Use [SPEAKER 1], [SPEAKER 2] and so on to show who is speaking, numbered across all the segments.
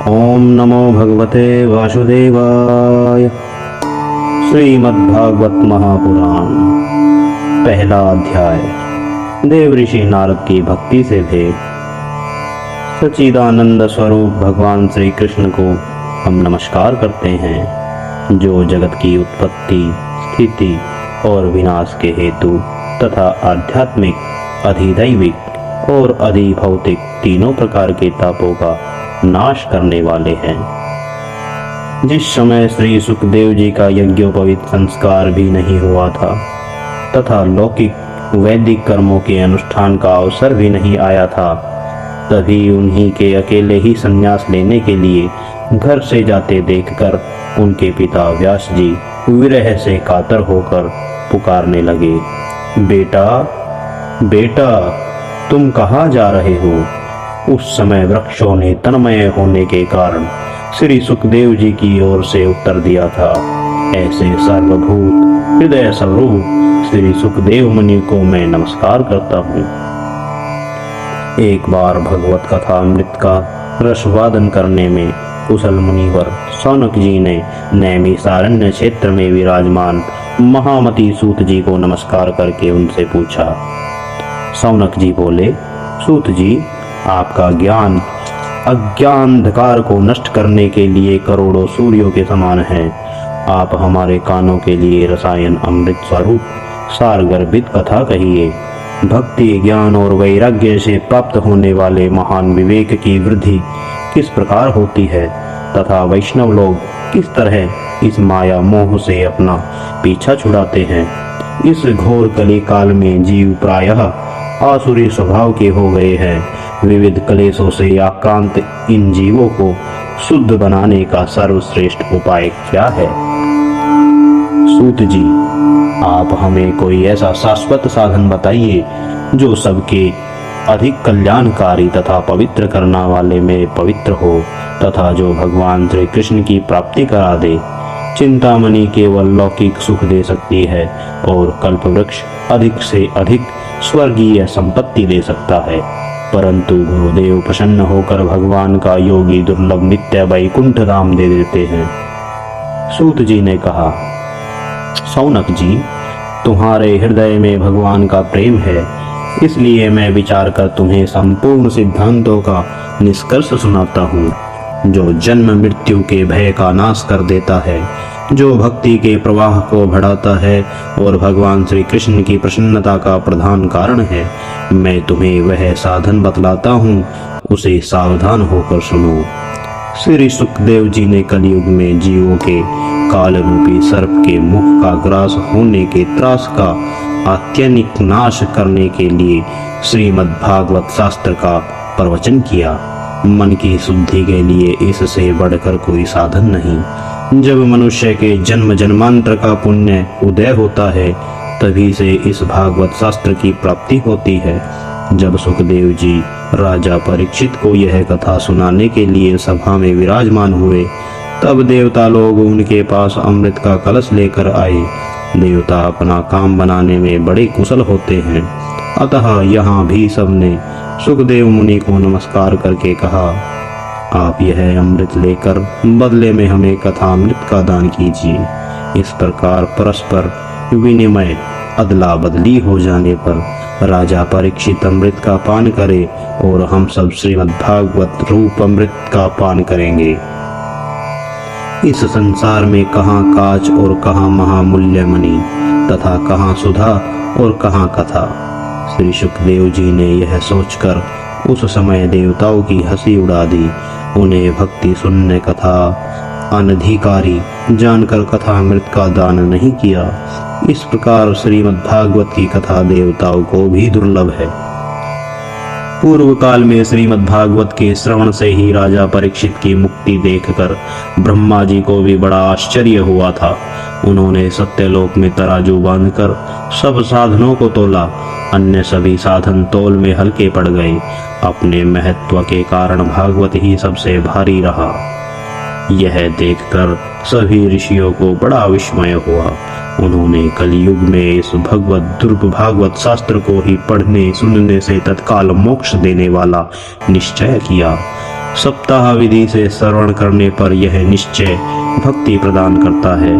[SPEAKER 1] ओम नमो भगवते वासुदेवाय। श्रीमद्भागवत महापुराण, पहला अध्याय। देव ऋषि नारद की भक्ति से भेंट। सच्चिदानंद स्वरूप भगवान श्री कृष्ण को हम नमस्कार करते हैं, जो जगत की उत्पत्ति, स्थिति और विनाश के हेतु तथा आध्यात्मिक, अधिदैविक और अधिभौतिक तीनों प्रकार के तापों का नाश करने वाले हैं। जिस समय श्री सुखदेव जी का यज्ञोपवीत संस्कार भी नहीं हुआ था तथा लौकिक वैदिक कर्मों के अनुष्ठान का अवसर भी नहीं आया था, तभी उन्हीं के अकेले ही संन्यास लेने के लिए घर से जाते देखकर उनके पिता व्यास जी विरह से कातर होकर पुकारने लगे, बेटा बेटा, तुम कहाँ जा रहे हो? उस समय वृक्षों ने तन्मय होने के कारण श्री सुखदेव जी की ओर से उत्तर दिया था, ऐसे सर्वभूत हृदय स्वरूप श्री सुखदेव मुनि को मैं नमस्कार करता हूँ। एक बार भगवत कथा अमृत का रसवादन करने में कुशल मुनिवर सौनक जी ने नैमिषारण्य क्षेत्र में विराजमान महामती सूत जी को नमस्कार करके उनसे पूछा। सौनक जी बोले, सूत जी, आपका ज्ञान अज्ञान अंधकार को नष्ट करने के लिए करोड़ों सूर्यों के समान है। आप हमारे कानों के लिए रसायन अमृत स्वरूप सारगर्भित कथा कहिए। भक्ति, ज्ञान और वैराग्य से प्राप्त होने वाले महान विवेक की वृद्धि किस प्रकार होती है तथा वैष्णव लोग किस तरह इस माया मोह से अपना पीछा छुड़ाते हैं। इस घोर कली काल में जीव प्रायः आसुरी स्वभाव के हो गए हैं। विविध क्लेशों से आक्रांत इन जीवों को शुद्ध बनाने का सर्वश्रेष्ठ उपाय क्या है? सूत जी, आप हमें कोई ऐसा शाश्वत साधन बताइए जो सबके अधिक कल्याणकारी तथा पवित्र करने वाले में पवित्र हो तथा जो भगवान श्री कृष्ण की प्राप्ति करा दे। चिंतामणि केवल लौकिक सुख दे सकती है और कल्पवृक्ष अधिक से अधिक स्वर्गीय संपत्ति दे सकता है, परंतु गुरुदेव प्रसन्न होकर भगवान का योगी दुर्लभ नित्य वैकुंठ धाम दे देते हैं। सूत जी ने कहा, सौनक जी, तुम्हारे हृदय में भगवान का प्रेम है, इसलिए मैं विचार कर तुम्हें संपूर्ण सिद्धांतों का निष्कर्ष सुनाता हूँ, जो जन्म मृत्यु के भय का नाश कर देता है, जो भक्ति के प्रवाह को बढ़ाता है और भगवान श्री कृष्ण की प्रसन्नता का प्रधान कारण है। मैं तुम्हें वह साधन बतलाता हूँ, उसे सावधान होकर सुनो। श्री सुखदेव जी ने कलयुग में जीवों के काल रूपी सर्प के मुख का ग्रास होने के त्रास का आत्यंतिक नाश करने के लिए श्रीमद् भागवत शास्त्र का प्रवचन किया। मन की शुद्धि के लिए इससे बढ़कर कोई साधन नहीं। जब मनुष्य के जन्म जन्मांतर का पुण्य उदय होता है, तभी से इस भागवत शास्त्र की प्राप्ति होती है। जब सुखदेव जी राजा परीक्षित को यह कथा सुनाने के लिए सभा में विराजमान हुए, तब देवता लोग उनके पास अमृत का कलश लेकर आए। देवता अपना काम बनाने में बड़े कुशल होते हैं, अतः यहाँ भी सबने सुखदेव मुनि को नमस्कार करके कहा, आप यह अमृत लेकर बदले में हमें कथा अमृत का दान कीजिए। इस प्रकार परस्पर विनिमय अदला बदली हो जाने पर राजा परीक्षित अमृत का पान करे और हम सब श्रीमद् भागवत रूप अमृत का पान करेंगे। इस संसार में कहाँ काच और कहाँ महामूल्य मणि तथा कहाँ सुधा और कहाँ कथा। श्री सुखदेव जी ने यह सोचकर उस समय देवताओं की हंसी उड़ा दी। उन्हें भक्ति सुनने कथा अनधिकारी जानकर कथा अमृत का दान नहीं किया। इस प्रकार श्रीमद् भागवत की कथा देवताओं को भी दुर्लभ है। पूर्व काल में श्रीमद् भागवत के श्रवण से ही राजा परीक्षित की मुक्ति देखकर ब्रह्मा जी को भी बड़ा आश्चर्य हुआ था। उन्होंने सत्यलोक में तराजू बांधकर सब साधनों को तोला। अन्य सभी साधन तोल में हल्के पड़ गए। अपने महत्व के कारण भागवत ही सबसे भारी रहा। यह देखकर सभी ऋषियों को बड़ा विस्मय हुआ। उन्होंने कलयुग में इस भगवत दुर्ग भागवत शास्त्र को ही पढ़ने सुनने से तत्काल मोक्ष देने वाला निश्चय किया। सप्ताह विधि से श्रवण करने पर यह निश्चय भक्ति प्रदान करता है।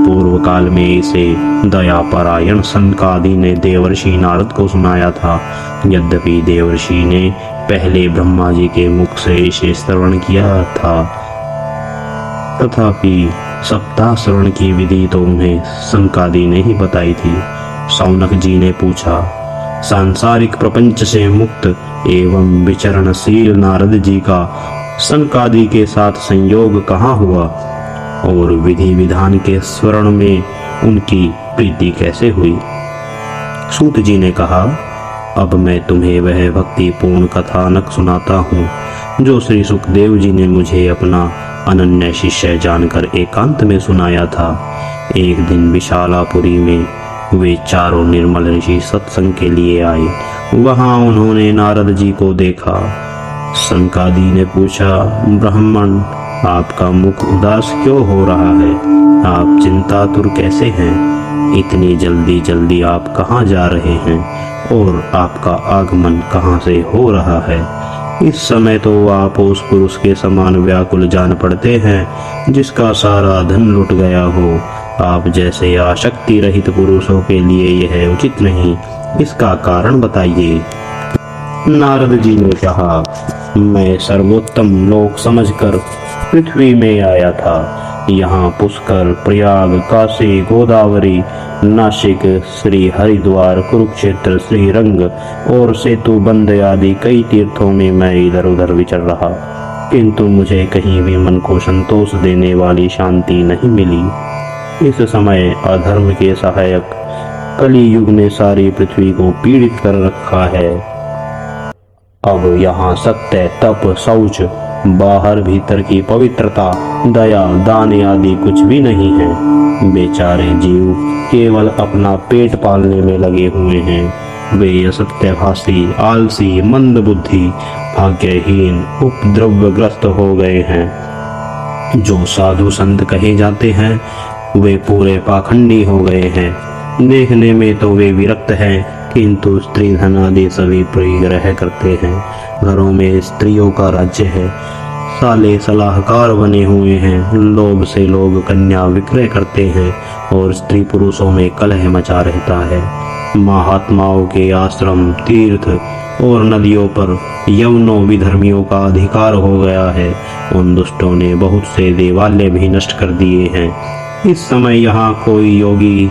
[SPEAKER 1] पूर्व काल में इसे दयापरायण सनकादि ने देवर्षि नारद को सुनाया था। यद्यपि देवर्षि ने पहले ब्रह्मा जी के मुख से इसे श्रवण किया था, तथापि सप्ताह श्रवण की विधि तो उन्हें सनकादि ने ही बताई थी। शौनक जी ने पूछा, सांसारिक प्रपंच से मुक्त एवं विचरणशील नारद जी का सनकादि के साथ संयोग कहाँ हुआ और विधि विधान के स्मरण में उनकी प्रीति कैसे हुई? सूत जी ने कहा, अब मैं तुम्हें वह भक्ति पूर्ण कथानक सुनाता हूँ जो श्री सुखदेव जी ने मुझे अपना अनन्य शिष्य जानकर एकांत में सुनाया था। एक दिन विशालापुरी में वे चारों निर्मल ऋषि सत्संग के लिए आए। वहां उन्होंने नारद जी को देखा। सनकादि ने पूछा, ब्राह्मण, आपका मुख उदास क्यों हो रहा है? आप चिंतातुर कैसे हैं? इतनी जल्दी जल्दी आप कहाँ जा रहे हैं और आपका आगमन कहाँ से हो रहा है? इस समय तो आप उस पुरुष के समान व्याकुल जान पड़ते हैं जिसका सारा धन लुट गया हो। आप जैसे आसक्ति रहित पुरुषों के लिए यह उचित नहीं। इसका कारण बताइए। नारद जी ने कहा, मैं सर्वोत्तम लोक समझकर पृथ्वी में आया था। यहाँ पुष्कर, प्रयाग, काशी, गोदावरी, नासिक, श्री हरिद्वार, कुरुक्षेत्र, श्रीरंग और सेतुबंध आदि कई तीर्थों में मैं इधर उधर विचर रहा, किंतु मुझे कहीं भी मन को संतोष देने वाली शांति नहीं मिली। इस समय अधर्म के सहायक कली युग ने सारी पृथ्वी को पीड़ित कर रखा है। अब यहाँ सत्य, तप, शौच, बाहर भीतर की पवित्रता, दया, दान आदि कुछ भी नहीं है। बेचारे जीव केवल अपना पेट पालने में लगे हुए हैं। वे असत्यभाषी, आलसी, मंदबुद्धि, भाग्यहीन, उपद्रवग्रस्त हो गए हैं। जो साधु संत कहे जाते हैं वे पूरे पाखंडी हो गए हैं। देखने में तो वे विरक्त हैं, किंतु स्त्री धन आदि सभी परिग्रह करते हैं। घरों में स्त्रियों का राज्य है। साले सलाहकार बने हुए हैं। लोभ से लोग कन्या विक्रय करते हैं और स्त्री पुरुषों में कलह मचा रहता है। महात्माओं के आश्रम, तीर्थ और नदियों पर यवनों विधर्मियों का अधिकार हो गया है। उन दुष्टों ने बहुत से देवालय भी नष्ट कर दिए हैं। इस समय यहाँ कोई योगी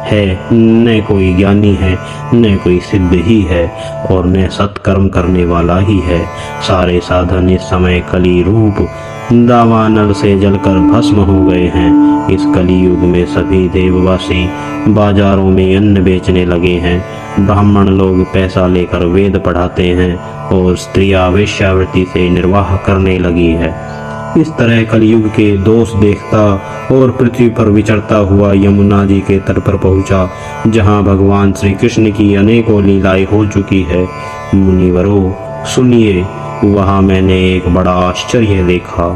[SPEAKER 1] है, न कोई ज्ञानी है, न कोई सिद्ध ही है और न सत्कर्म करने वाला ही है। सारे साधन इस समय कली रूप दावानल से जलकर भस्म हो गए हैं। इस कली युग में सभी देववासी बाजारों में अन्न बेचने लगे हैं। ब्राह्मण लोग पैसा लेकर वेद पढ़ाते हैं और स्त्रियां वेश्यावृत्ति से निर्वाह करने लगी है। इस तरह कलयुग के दोष देखता और पृथ्वी पर विचरता हुआ यमुना जी के तट पर पहुंचा, जहां भगवान श्री कृष्ण की अनेकों लीलाएं हो चुकी है। मुनिवरों, सुनिए, वहां मैंने एक बड़ा आश्चर्य देखा।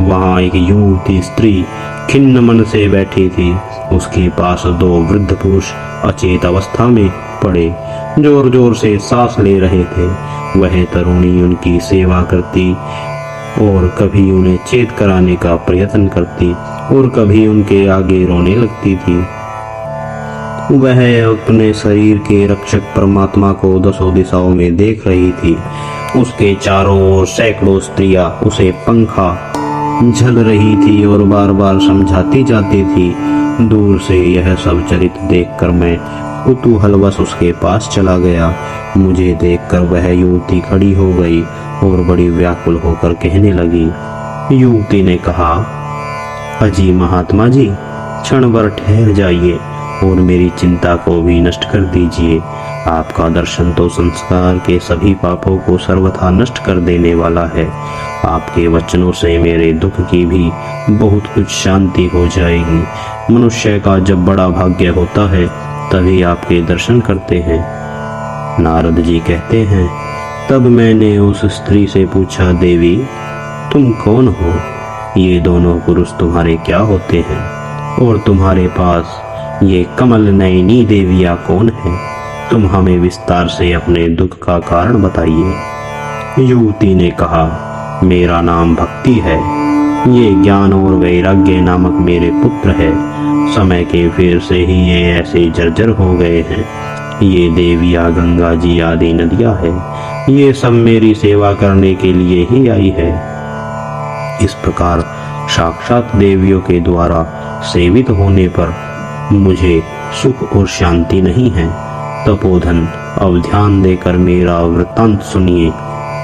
[SPEAKER 1] वहां एक युवती स्त्री खिन्न मन से बैठी थी। उसके पास दो वृद्ध पुरुष अचेत अवस्था में पड़े जोर जोर से सांस ले रहे थे। वह तरुणी उनकी सेवा करती और कभी उन्हें चेत कराने का प्रयत्न करती और कभी उनके आगे रोने लगती थी। वह अपने शरीर के रक्षक परमात्मा को दसों दिशाओं में देख रही थी। उसके चारों ओर सैकड़ों स्त्रियां उसे पंखा झल रही थी और बार बार समझाती जाती थी। दूर से यह सब चरित्र देखकर मैं कुतूहलवश उसके पास चला गया। मुझे देखकर वह युवती खड़ी हो गई और बड़ी व्याकुल होकर कहने लगी। युवती ने कहा, अजी महात्मा जी, क्षण भर ठहर जाइए और मेरी चिंता को भी नष्ट कर दीजिए। आपका दर्शन तो संस्कार के सभी पापों को सर्वथा नष्ट कर देने वाला है। आपके वचनों से मेरे दुख की भी बहुत कुछ शांति हो जाएगी। मनुष्य का जब बड़ा भाग्य होता है तभी आपके दर्शन करते हैं। नारद जी कहते हैं, तब मैंने उस स्त्री से पूछा, देवी तुम कौन हो? ये दोनों पुरुष तुम्हारे क्या होते हैं और तुम्हारे पास ये कमल नयनी देवियां कौन है? तुम हमें विस्तार से अपने दुख का कारण बताइए। युवती ने कहा, मेरा नाम भक्ति है। ये ज्ञान और वैराग्य नामक मेरे पुत्र है। समय के फेर से ही ये ऐसे जर्जर हो गए हैं। ये देवियाँ, गंगा जी आदि नदियाँ है, ये सब मेरी सेवा करने के लिए ही आई है। इस प्रकार साक्षात देवियों के द्वारा सेवित होने पर मुझे सुख और शांति नहीं है। तपोधन, अब ध्यान देकर मेरा वृत्तांत सुनिए।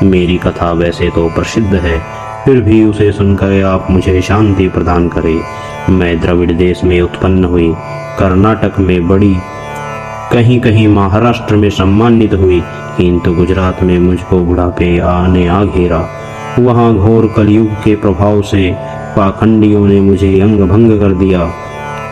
[SPEAKER 1] मेरी कथा वैसे तो प्रसिद्ध है, फिर भी उसे सुनकर आप मुझे शांति प्रदान करें। मैं द्रविड़ देश में उत्पन्न हुई, कर्नाटक में बड़ी, कहीं कहीं महाराष्ट्र में सम्मानित हुई, किंतु गुजरात में मुझको बुढ़ापे आने आ घेरा। वहाँ घोर कलयुग के प्रभाव से पाखंडियों ने मुझे अंग भंग कर दिया।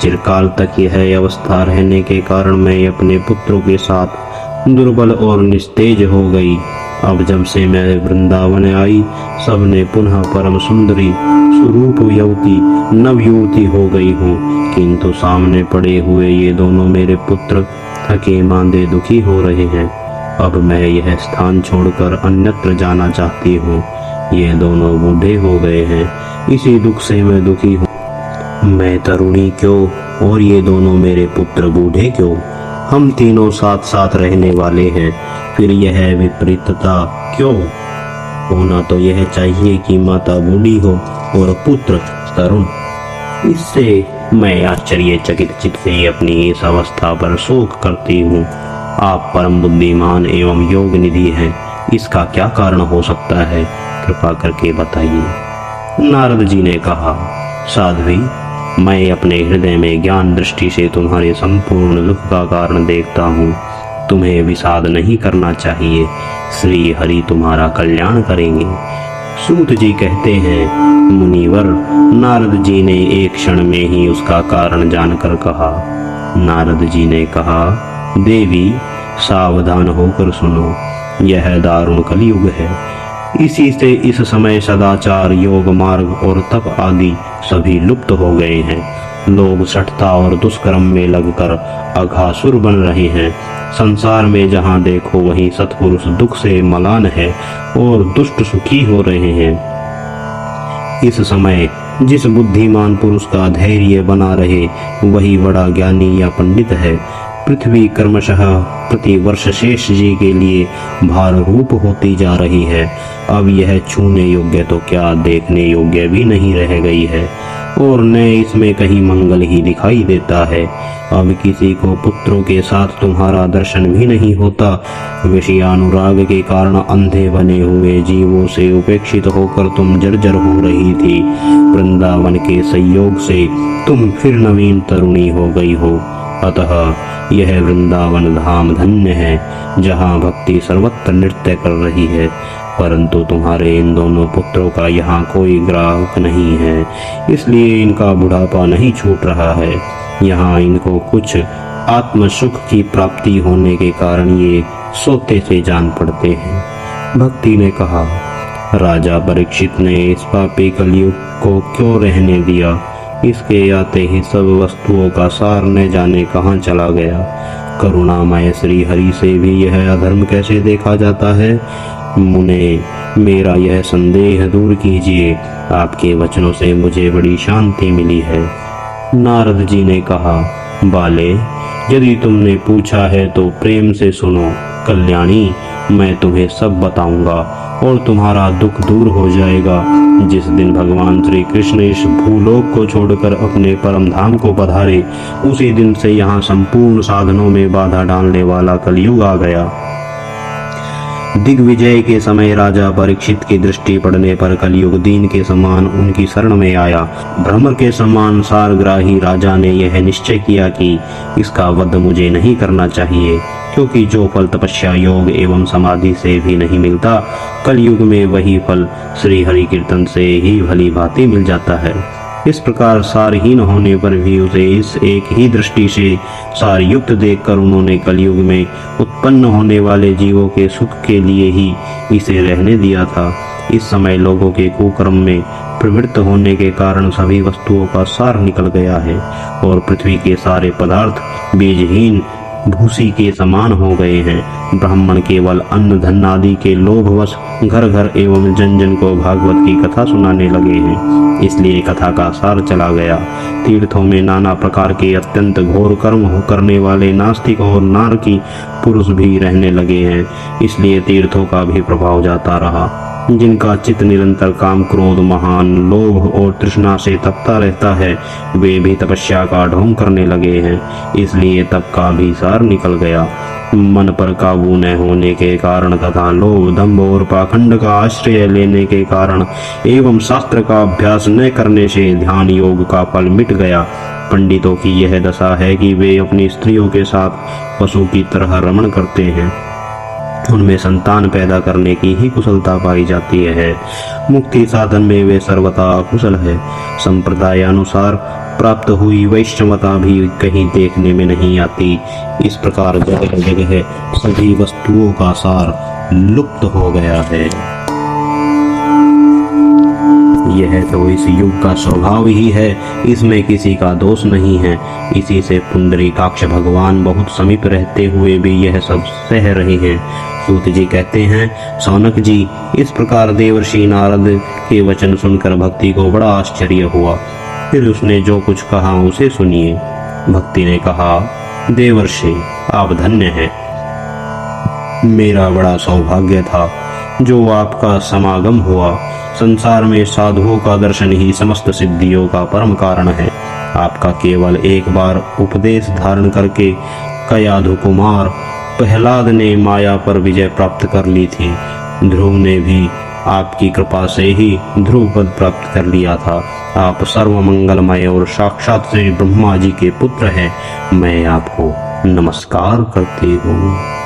[SPEAKER 1] चिरकाल तक यह अवस्था रहने के कारण मैं अपने पुत्रों के साथ दुर्बल और निस्तेज हो गई। अब जब से मैं वृंदावन आई, सबने पुनः परम सुंदरी स्वरूप युवती नवयुवती हो गई हूँ, किंतु सामने पड़े हुए ये दोनों मेरे पुत्र थके मांदे दुखी हो रहे हैं। अब मैं यह स्थान छोड़कर अन्यत्र जाना चाहती हूँ। ये दोनों बूढ़े हो गए हैं, इसी दुख से मैं दुखी हूँ। मैं तरुणी क्यों और ये दोनों मेरे पुत्र बूढ़े क्यों? हम तीनों साथ साथ रहने वाले हैं, फिर यह विपरीतता क्यों? होना तो यह चाहिए कि माता बूढ़ी हो और पुत्र तरुण। इससे मैं आश्चर्यचकित चित्त से अपनी इस अवस्था पर शोक करती हूँ। आप परम बुद्धिमान एवं योग निधि हैं, इसका क्या कारण हो सकता है? कृपा करके बताइए। नारद जी ने कहा, साध्वी, मैं अपने हृदय में ज्ञान दृष्टि से तुम्हारे संपूर्ण दुख का कारण देखता हूँ। तुम्हें विषाद नहीं करना चाहिए, श्री हरि तुम्हारा कल्याण करेंगे। सूत जी कहते हैं, मुनिवर, नारद जी ने एक क्षण में ही उसका कारण जानकर कहा। नारद जी ने कहा, देवी, सावधान होकर सुनो, यह दारुण कलयुग है। इसी से इस समय सदाचार, योग मार्ग और तप आदि सभी लुप्त हो गए हैं। लोग सठता और दुष्कर्म में लगकर अघासुर बन रहे हैं। संसार में जहाँ देखो वहीं सत्पुरुष दुख से मलान है और दुष्ट सुखी हो रहे हैं। इस समय जिस बुद्धिमान पुरुष का धैर्य बना रहे वही बड़ा ज्ञानी या पंडित है। पृथ्वी क्रमशः प्रति वर्ष शेष जी के लिए भार रूप होती जा रही है। अब यह छूने योग्य तो क्या देखने योग्य भी नहीं रह गई है और न इसमें कहीं मंगल ही दिखाई देता है। अब किसी को पुत्रों के साथ तुम्हारा दर्शन भी नहीं होता। विषयानुराग के कारण अंधे बने हुए जीवों से उपेक्षित होकर तुम जर्जर हो रही थी। वृंदावन के संयोग से तुम फिर नवीन तरुणी हो गई हो। अतः यह वृंदावन धाम धन्य है, जहाँ भक्ति सर्वत्र नृत्य कर रही है। परंतु तुम्हारे इन दोनों पुत्रों का यहाँ कोई ग्राहक नहीं है, इसलिए इनका बुढ़ापा नहीं छूट रहा है। यहाँ इनको कुछ आत्म सुख की प्राप्ति होने के कारण ये सोते से जान पड़ते हैं। भक्ति ने कहा, राजा परीक्षित ने इस पापी कलयुग को क्यों रहने दिया? इसके आते ही सब वस्तुओं का सार न जाने कहाँ चला गया। करुणामय श्री हरि से भी यह अधर्म कैसे देखा जाता है? मुने, मेरा यह संदेह दूर कीजिए। आपके वचनों से मुझे बड़ी शांति मिली है। नारद जी ने कहा, बाले, यदि तुमने पूछा है तो प्रेम से सुनो। कल्याणी, मैं तुम्हें सब बताऊंगा और तुम्हारा दुख दूर हो जाएगा। जिस दिन भगवान श्री कृष्ण इस भूलोक को छोड़कर अपने परम धाम को पधारे, उसी दिन से यहाँ संपूर्ण साधनों में बाधा डालने वाला कलयुग आ गया। दिग्विजय के समय राजा परीक्षित की दृष्टि पड़ने पर कलयुग दीन के समान उनकी शरण में आया। भ्रमर के समान सारग्राही राजा ने यह निश्चय किया कि इसका वध मुझे नहीं करना चाहिए, क्योंकि जो फल तपस्या, योग एवं समाधि से भी नहीं मिलता, कलयुग में वही फल श्री हरि कीर्तन से ही भली भांति मिल जाता है। इस प्रकार सारहीन होने पर भी उसे इस एक ही दृष्टि से सारयुक्त देखकर उन्होंने कलयुग में उत्पन्न होने वाले जीवों के सुख के लिए ही इसे रहने दिया था। इस समय लोगों के कुकर्म में प्रवृत्त होने के कारण सभी वस्तुओं का सार निकल गया है और पृथ्वी के सारे पदार्थ बीजहीन भूसी के समान हो गए हैं। ब्राह्मण केवल अन्न धन आदि के लोभवश घर घर एवं जन जन को भागवत की कथा सुनाने लगे हैं। इसलिए कथा का सार चला गया। तीर्थों में नाना प्रकार के अत्यंत घोर कर्म करने वाले नास्तिक और नारकी पुरुष भी रहने लगे हैं। इसलिए तीर्थों का भी प्रभाव जाता रहा। जिनका चित्त निरंतर काम क्रोध महान लोभ और तृष्णा से तपता रहता है, वे भी तपस्या का ढोंग करने लगे हैं। इसलिए तप का भी सार निकल गया। मन पर काबू न होने के कारण तथा लोभ दंभ और पाखंड का आश्रय लेने के कारण एवं शास्त्र का अभ्यास न करने से ध्यान योग का फल मिट गया। पंडितों की यह दशा है कि वे अपनी स्त्रियों के साथ पशु की तरह रमण करते हैं। उनमें संतान पैदा करने की ही कुशलता पाई जाती है। मुक्ति साधन में वे सर्वथा अकुशल है। संप्रदाय अनुसार प्राप्त हुई वैष्णवता भी कहीं देखने में नहीं आती। इस प्रकार जगह जगह सभी वस्तुओं का सार लुप्त हो गया है। यह तो इस युग का स्वभाव ही है, इसमें किसी का दोष नहीं है। इसी से पुंडरीकाक्ष भगवान बहुत समीप रहते हुए भी यह सब सह रहे हैं। सूत जी कहते हैं, सौनक जी, इस प्रकार देवर्षि नारद के वचन सुनकर भक्ति को बड़ा आश्चर्य हुआ। फिर उसने जो कुछ कहा उसे सुनिए। भक्ति ने कहा, देवर्षि, आप धन्य हैं। मेरा बड़ा सौभाग्य था जो आपका समागम हुआ। संसार में साधुओं का दर्शन ही समस्त सिद्धियों का परम कारण है। आपका केवल एक बार उपदेश धारण करके कयाधु कुमार प्रहलाद ने माया पर विजय प्राप्त कर ली थी। ध्रुव ने भी आपकी कृपा से ही ध्रुव पद प्राप्त कर लिया था। आप सर्व मंगलमय और साक्षात श्री ब्रह्मा जी के पुत्र हैं। मैं आपको नमस्कार करती हूँ।